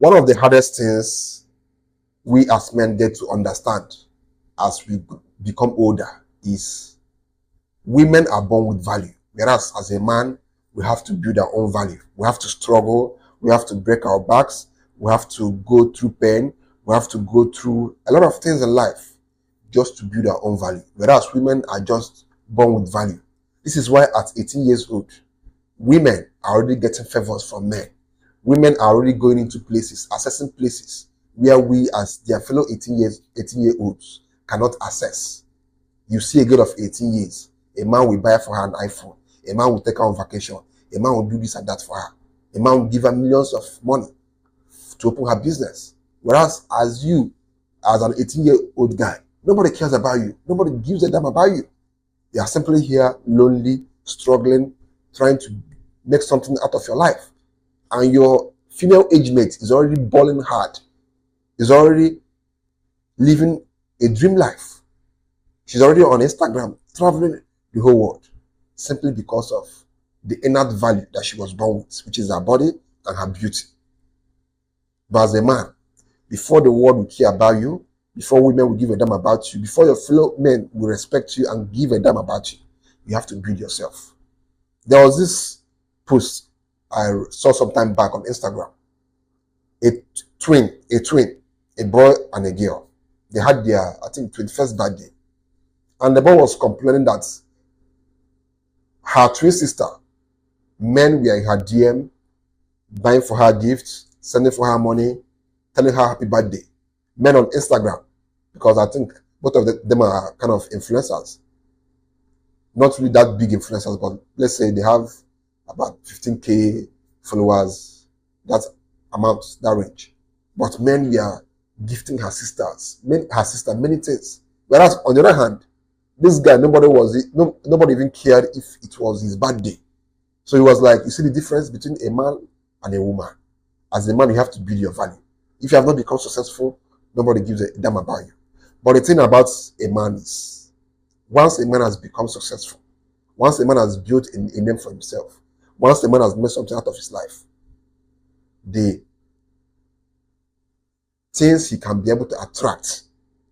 One of the hardest things we as men get to understand as we become older is women are born with value, whereas as a man, we have to build our own value. We have to struggle. We have to break our backs. We have to go through pain. We have to go through a lot of things in life just to build our own value. Whereas women are just born with value. This is why at 18 years old, women are already getting favors from men. Women are already going into places, accessing places where we as their fellow 18-year-olds cannot access. You see a girl of 18 years, a man will buy for her an iPhone, a man will take her on vacation, a man will do this and that for her, a man will give her millions of money to open her business. Whereas as you, as an 18-year-old guy, nobody cares about you. Nobody gives a damn about you. You are simply here, lonely, struggling, trying to make something out of your life. And your female age mate is already balling hard, is already living a dream life. She's already on Instagram, traveling the whole world, simply because of the innate value that she was born with, which is her body and her beauty. But as a man, before the world will care about you, before women will give a damn about you, before your fellow men will respect you and give a damn about you, you have to build yourself. There was this post I saw some time back on Instagram. A twin, a boy and a girl. They had their, I think, 21st birthday. And the boy was complaining that her twin sister, men were in her DM, buying for her gifts, sending for her money, telling her happy birthday. Men on Instagram, because I think both of them are kind of influencers. Not really that big influencers, but let's say they have about 15K followers, that amount, that range. But men were gifting her sister many things. Whereas on the other hand, this guy, nobody even cared if it was his birthday. So he was like, you see the difference between a man and a woman. As a man, you have to build your value. If you have not become successful, nobody gives a damn about you. But the thing about a man is, once a man has become successful, once a man has built a name for himself, once a man has made something out of his life, the things he can be able to attract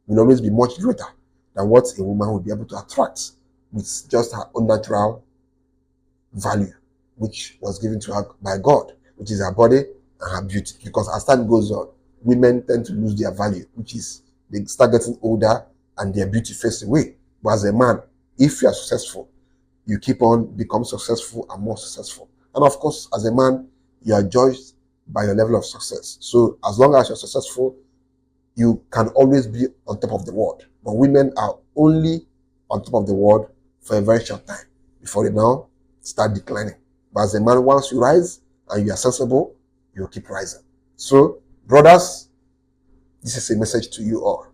will always be much greater than what a woman will be able to attract with just her own natural value, which was given to her by God, which is her body and her beauty. Because as time goes on, women tend to lose their value, which is they start getting older and their beauty fades away. But as a man, if you are successful, you keep on become successful and more successful. And of course, as a man, you are judged by your level of success. So as long as you're successful, you can always be on top of the world. But women are only on top of the world for a very short time before they now start declining. But as a man, once you rise and you are sensible, you'll keep rising. So, brothers, this is a message to you all.